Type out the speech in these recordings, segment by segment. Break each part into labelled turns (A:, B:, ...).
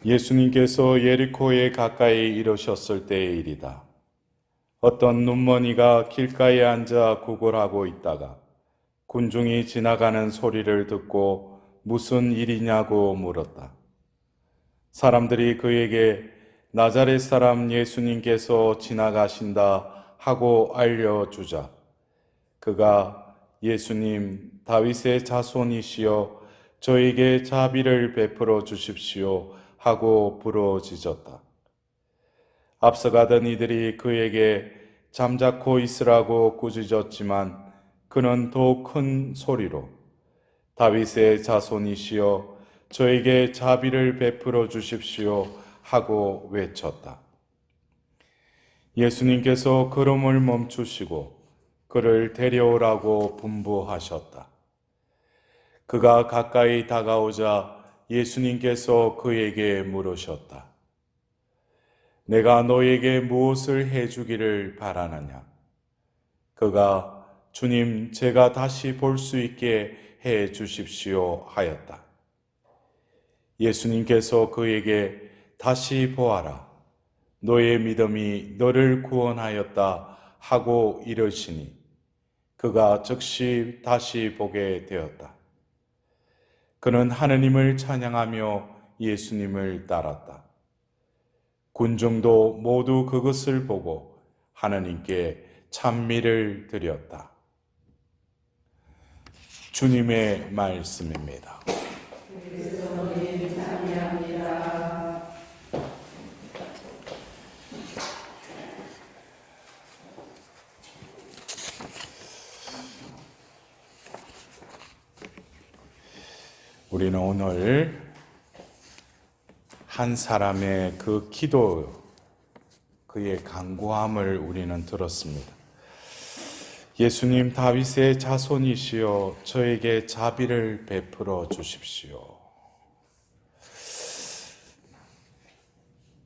A: 예수님께서 예리코에 가까이 이르셨을 때의 일이다. 어떤 눈머니가 길가에 앉아 구걸하고 있다가 군중이 지나가는 소리를 듣고 무슨 일이냐고 물었다. 사람들이 그에게 나자렛 사람 예수님께서 지나가신다 하고 알려주자 그가 예수님, 다윗의 자손이시여 저에게 자비를 베풀어 주십시오 하고 부르짖었다. 앞서가던 이들이 그에게 잠자코 있으라고 꾸짖었지만 그는 더 큰 소리로 다윗의 자손이시여 저에게 자비를 베풀어 주십시오 하고 외쳤다. 예수님께서 걸음을 멈추시고 그를 데려오라고 분부하셨다. 그가 가까이 다가오자 예수님께서 그에게 물으셨다. 내가 너에게 무엇을 해주기를 바라느냐? 그가 주님, 제가 다시 볼 수 있게 해 주십시오 하였다. 예수님께서 그에게 다시 보아라. 너의 믿음이 너를 구원하였다 하고 이르시니 그가 즉시 다시 보게 되었다. 그는 하느님을 찬양하며 예수님을 따랐다. 군중도 모두 그것을 보고 하느님께 찬미를 드렸다. 주님의 말씀입니다.
B: 그리스도님 찬양합니다.
A: 우리는 오늘 한 사람의 그 기도, 그의 간구함을 우리는 들었습니다. 예수님, 다윗의 자손이시여 저에게 자비를 베풀어 주십시오.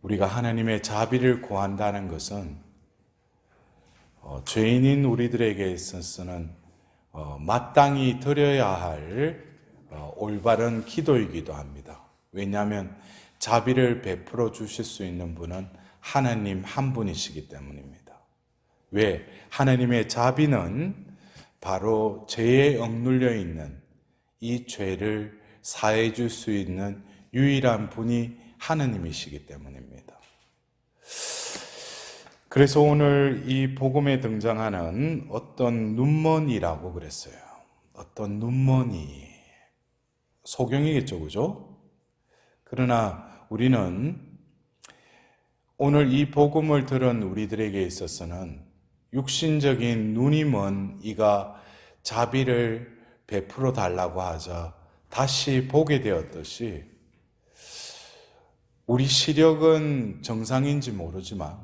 A: 우리가 하나님의 자비를 구한다는 것은 죄인인 우리들에게 있어서는 마땅히 드려야 할 올바른 기도이기도 합니다. 왜냐하면 자비를 베풀어 주실 수 있는 분은 하나님 한 분이시기 때문입니다. 왜? 하나님의 자비는 바로 죄에 억눌려 있는 이 죄를 사해 줄 수 있는 유일한 분이 하나님이시기 때문입니다. 그래서 오늘 이 복음에 등장하는 어떤 눈먼이라고 그랬어요. 어떤 눈먼이. 소경이겠죠, 그죠? 그러나 우리는 오늘 이 복음을 들은 우리들에게 있어서는 육신적인 눈이 먼 이가 자비를 베풀어 달라고 하자 다시 보게 되었듯이 우리 시력은 정상인지 모르지만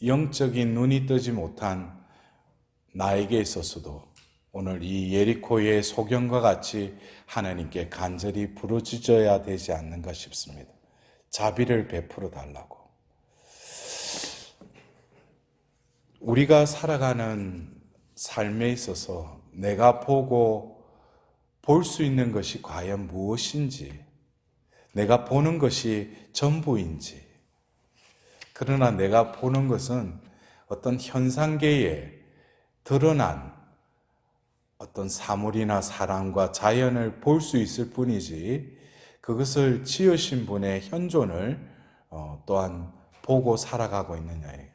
A: 영적인 눈이 뜨지 못한 나에게 있어서도 오늘 이 예리코의 소경과 같이 하나님께 간절히 부르짖어야 되지 않는가 싶습니다. 자비를 베풀어 달라고. 우리가 살아가는 삶에 있어서 내가 보고 볼 수 있는 것이 과연 무엇인지, 내가 보는 것이 전부인지, 그러나 내가 보는 것은 어떤 현상계에 드러난 어떤 사물이나 사람과 자연을 볼 수 있을 뿐이지 그것을 지으신 분의 현존을 또한 보고 살아가고 있느냐에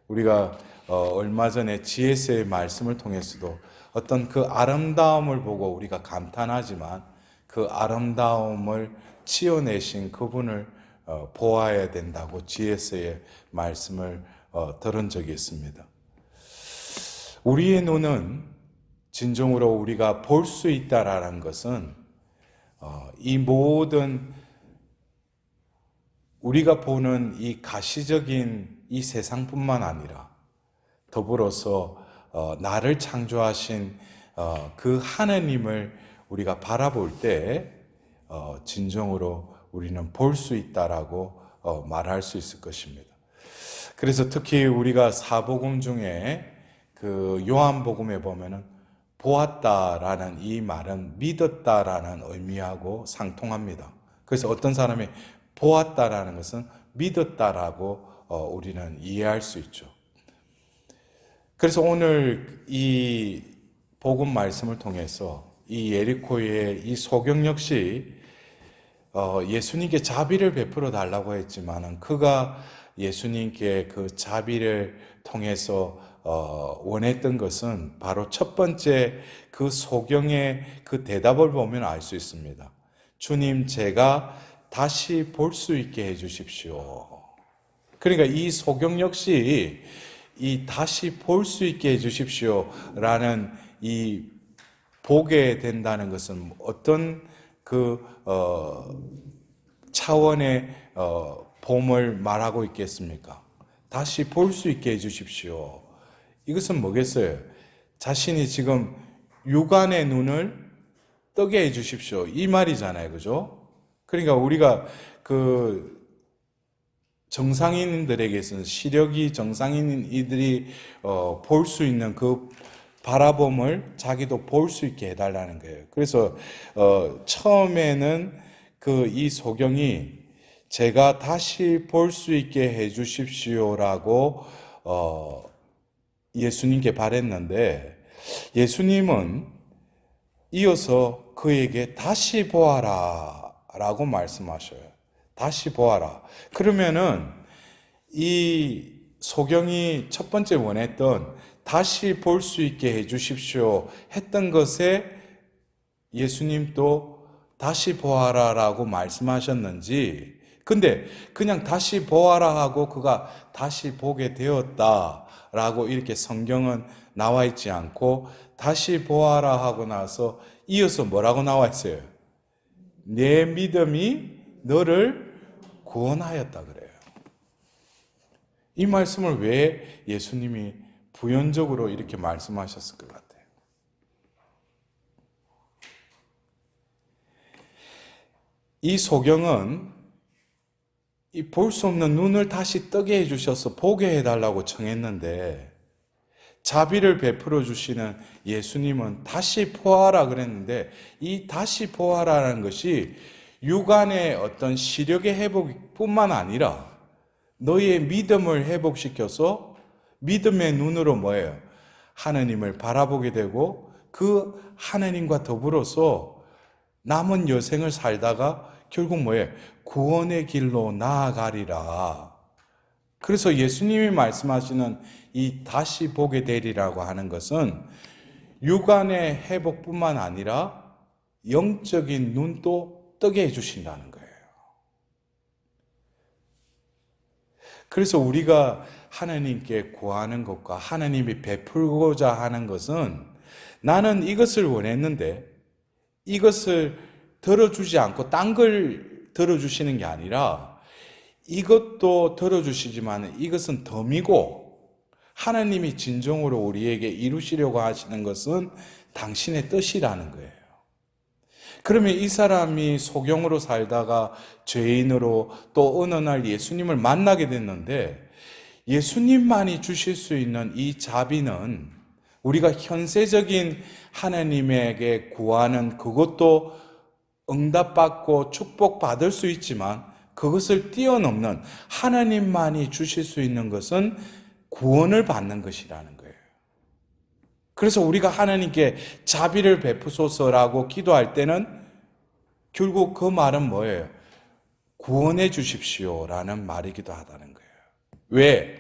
A: 우리가 얼마 전에 GS의 말씀을 통해서도 어떤 그 아름다움을 보고 우리가 감탄하지만 그 아름다움을 지어내신 그분을 보아야 된다고 GS의 말씀을 들은 적이 있습니다. 우리의 눈은 진정으로 우리가 볼 수 있다라는 것은 이 모든 우리가 보는 이 가시적인 이 세상뿐만 아니라 더불어서 나를 창조하신 그 하나님을 우리가 바라볼 때 진정으로 우리는 볼 수 있다라고 말할 수 있을 것입니다. 그래서 특히 우리가 사복음 중에 그 요한복음에 보면은 보았다라는 이 말은 믿었다라는 의미하고 상통합니다. 그래서 어떤 사람이 보았다라는 것은 믿었다라고 우리는 이해할 수 있죠. 그래서 오늘 이 복음 말씀을 통해서 이 예리코의 이 소경 역시 예수님께 자비를 베풀어 달라고 했지만은 그가 예수님께 그 자비를 통해서 원했던 것은 바로 첫 번째 그 소경의 그 대답을 보면 알 수 있습니다. 주님, 제가 다시 볼 수 있게 해 주십시오. 그러니까 이 소경 역시 이 다시 볼 수 있게 해 주십시오라는 이 보게 된다는 것은 어떤 그 차원의 봄을 말하고 있겠습니까? 다시 볼 수 있게 해주십시오. 이것은 뭐겠어요? 자신이 지금 육안의 눈을 뜨게 해주십시오. 이 말이잖아요, 그죠? 그러니까 우리가 그 정상인들에게서는 시력이 정상인 이들이 볼 수 있는 그 바라봄을 자기도 볼 수 있게 해달라는 거예요. 그래서 처음에는 그 이 소경이 제가 다시 볼 수 있게 해주십시오라고 예수님께 바랬는데 예수님은 이어서 그에게 다시 보아라 라고 말씀하셔요. 다시 보아라. 그러면은 이 소경이 첫 번째 원했던 다시 볼 수 있게 해주십시오 했던 것에 예수님도 다시 보아라 라고 말씀하셨는지, 근데 그냥 다시 보아라 하고 그가 다시 보게 되었다 라고 이렇게 성경은 나와 있지 않고 다시 보아라 하고 나서 이어서 뭐라고 나와 있어요? 내 믿음이 너를 구원하였다 그래요. 이 말씀을 왜 예수님이 부연적으로 이렇게 말씀하셨을 것 같아요? 이 소경은 이 볼 수 없는 눈을 다시 뜨게 해주셔서 보게 해달라고 청했는데 자비를 베풀어 주시는 예수님은 다시 보아라 그랬는데 이 다시 보아라는 것이 육안의 어떤 시력의 회복뿐만 아니라 너희의 믿음을 회복시켜서 믿음의 눈으로 뭐예요? 하나님을 바라보게 되고 그 하나님과 더불어서 남은 여생을 살다가 결국 뭐예요? 구원의 길로 나아가리라. 그래서 예수님이 말씀하시는 이 다시 보게 되리라고 하는 것은 육안의 회복뿐만 아니라 영적인 눈도 뜨게 해주신다는 거예요. 그래서 우리가 하나님께 구하는 것과 하나님이 베풀고자 하는 것은 나는 이것을 원했는데 이것을 들어주지 않고 딴 걸 들어주시는 게 아니라 이것도 들어주시지만 이것은 덤이고 하나님이 진정으로 우리에게 이루시려고 하시는 것은 당신의 뜻이라는 거예요. 그러면 이 사람이 소경으로 살다가 죄인으로 또 어느 날 예수님을 만나게 됐는데 예수님만이 주실 수 있는 이 자비는 우리가 현세적인 하나님에게 구하는 그것도 응답받고 축복받을 수 있지만 그것을 뛰어넘는 하나님만이 주실 수 있는 것은 구원을 받는 것이라는 거예요. 그래서 우리가 하나님께 자비를 베푸소서라고 기도할 때는 결국 그 말은 뭐예요? 구원해 주십시오라는 말이기도 하다는 거예요. 왜?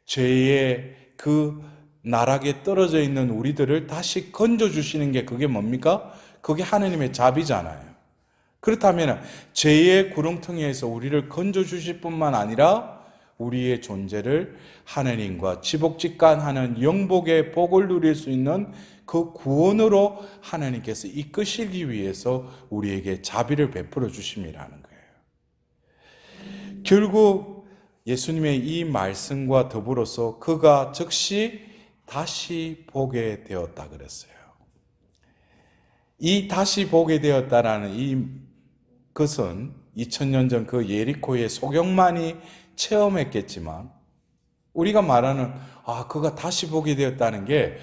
A: 죄의 그 나락에 떨어져 있는 우리들을 다시 건져주시는 게 그게 뭡니까? 그게 하나님의 자비잖아요. 그렇다면 죄의 구렁텅이에서 우리를 건져주실 뿐만 아니라 우리의 존재를 하나님과 지복직간하는 영복의 복을 누릴 수 있는 그 구원으로 하나님께서 이끄시기 위해서 우리에게 자비를 베풀어 주심이라는 거예요. 결국 예수님의 이 말씀과 더불어서 그가 즉시 다시 보게 되었다 그랬어요. 이 다시 보게 되었다라는 이 것은 2000년 전 그 예리코의 소경만이 체험했겠지만 우리가 말하는 그가 다시 보게 되었다는 게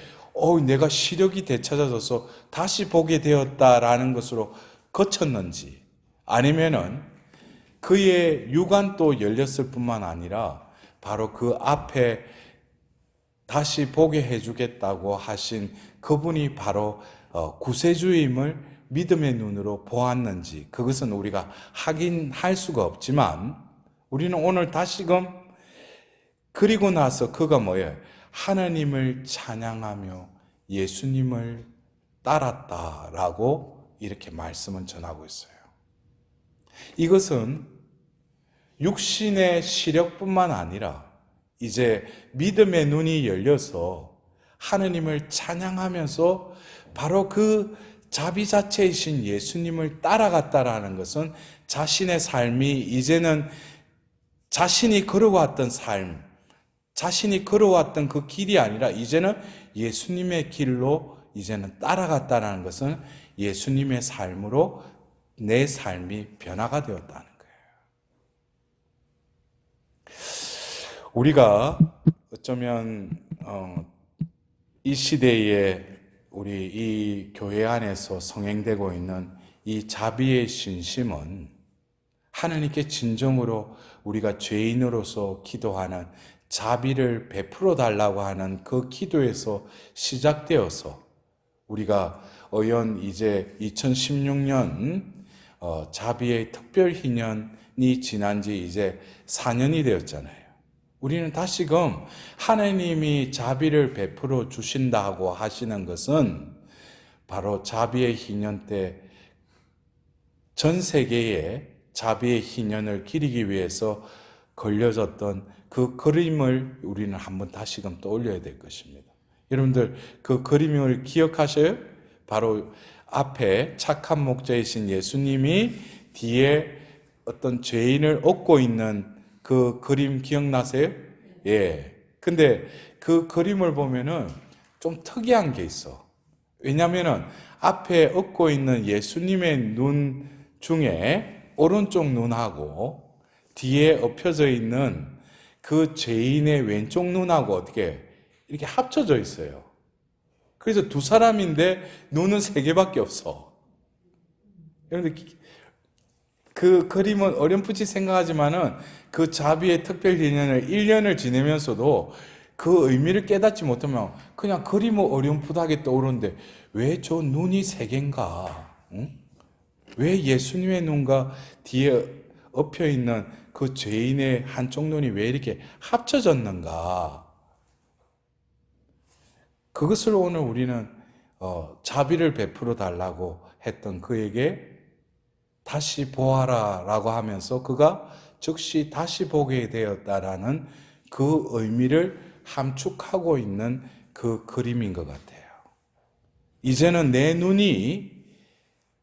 A: 내가 시력이 되찾아져서 다시 보게 되었다라는 것으로 그쳤는지 아니면은 그의 유관도 열렸을 뿐만 아니라 바로 그 앞에 다시 보게 해주겠다고 하신 그분이 바로 구세주임을 믿음의 눈으로 보았는지 그것은 우리가 확인할 수가 없지만 우리는 오늘 다시금 그리고 나서 그가 뭐예요? 하나님을 찬양하며 예수님을 따랐다라고 이렇게 말씀은 전하고 있어요. 이것은 육신의 시력뿐만 아니라 이제 믿음의 눈이 열려서 하나님을 찬양하면서 바로 그 자비 자체이신 예수님을 따라갔다라는 것은 자신의 삶이 이제는 자신이 걸어왔던 삶, 자신이 걸어왔던 그 길이 아니라 이제는 예수님의 길로 이제는 따라갔다는 것은 예수님의 삶으로 내 삶이 변화가 되었다는 거예요. 우리가 어쩌면 이 시대에 우리 이 교회 안에서 성행되고 있는 이 자비의 신심은 하나님께 진정으로 우리가 죄인으로서 기도하는 자비를 베풀어 달라고 하는 그 기도에서 시작되어서 우리가 어연 이제 2016년 자비의 특별 희년이 지난 지 이제 4년이 되었잖아요. 우리는 다시금 하나님이 자비를 베풀어 주신다고 하시는 것은 바로 자비의 희년 때 전 세계에 자비의 희년을 기리기 위해서 걸려졌던 그 그림을 우리는 한번 다시금 떠올려야 될 것입니다. 여러분들 그 그림을 기억하셔요? 바로 앞에 착한 목자이신 예수님이 뒤에 어떤 죄인을 업고 있는 그 그림 기억나세요? 예. 근데 그 그림을 보면은 좀 특이한 게 있어. 왜냐면은 앞에 업고 있는 예수님의 눈 중에 오른쪽 눈하고 뒤에 엎혀져 있는 그 죄인의 왼쪽 눈하고 어떻게 이렇게 합쳐져 있어요. 그래서 두 사람인데 눈은 세 개밖에 없어. 여러분들 그 그림은 어렴풋이 생각하지만은 그 자비의 특별 기념을 1년을 지내면서도 그 의미를 깨닫지 못하면 그냥 그림은 어렴풋하게 떠오르는데 왜 저 눈이 세 개인가? 응? 왜 예수님의 눈과 뒤에 엎여 있는 그 죄인의 한쪽 눈이 왜 이렇게 합쳐졌는가? 그것을 오늘 우리는 자비를 베풀어 달라고 했던 그에게 다시 보아라 라고 하면서 그가 즉시 다시 보게 되었다라는 그 의미를 함축하고 있는 그 그림인 것 같아요. 이제는 내 눈이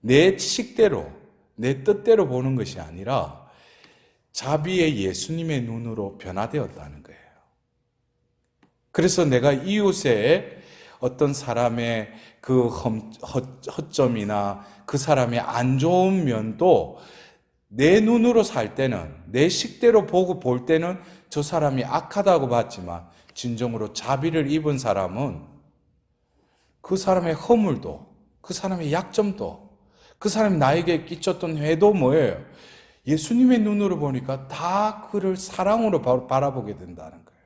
A: 내 식대로, 내 뜻대로 보는 것이 아니라 자비의 예수님의 눈으로 변화되었다는 거예요. 그래서 내가 이웃에 어떤 사람의 그 허점이나 그 사람의 안 좋은 면도 내 눈으로 살 때는, 내 식대로 보고 볼 때는 저 사람이 악하다고 봤지만 진정으로 자비를 입은 사람은 그 사람의 허물도, 그 사람의 약점도, 그 사람이 나에게 끼쳤던 회도 뭐예요? 예수님의 눈으로 보니까 다 그를 사랑으로 바라보게 된다는 거예요.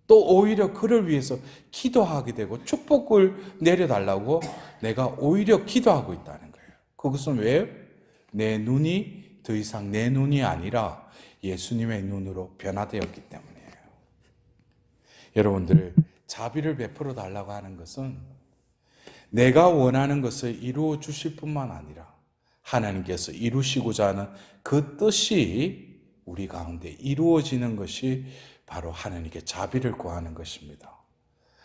A: 또 오히려 그를 위해서 기도하게 되고 축복을 내려달라고 내가 오히려 기도하고 있다는 거예요. 그것은 왜요? 내 눈이 더 이상 내 눈이 아니라 예수님의 눈으로 변화되었기 때문이에요. 여러분들, 자비를 베풀어 달라고 하는 것은 내가 원하는 것을 이루어 주실 뿐만 아니라 하나님께서 이루시고자 하는 그 뜻이 우리 가운데 이루어지는 것이 바로 하나님께 자비를 구하는 것입니다.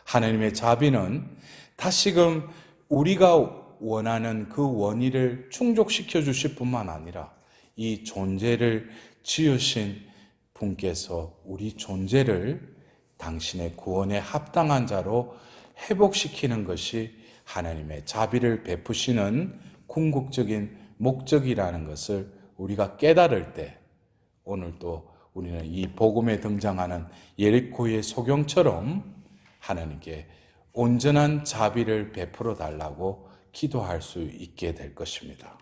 A: 하나님의 자비는 다시금 우리가 원하는 그 원의를 충족시켜 주실 뿐만 아니라 이 존재를 지으신 분께서 우리 존재를 당신의 구원에 합당한 자로 회복시키는 것이 하나님의 자비를 베푸시는 궁극적인 목적이라는 것을 우리가 깨달을 때 오늘 또 우리는 이 복음에 등장하는 예리코의 소경처럼 하나님께 온전한 자비를 베풀어 달라고 기도할 수 있게 될 것입니다.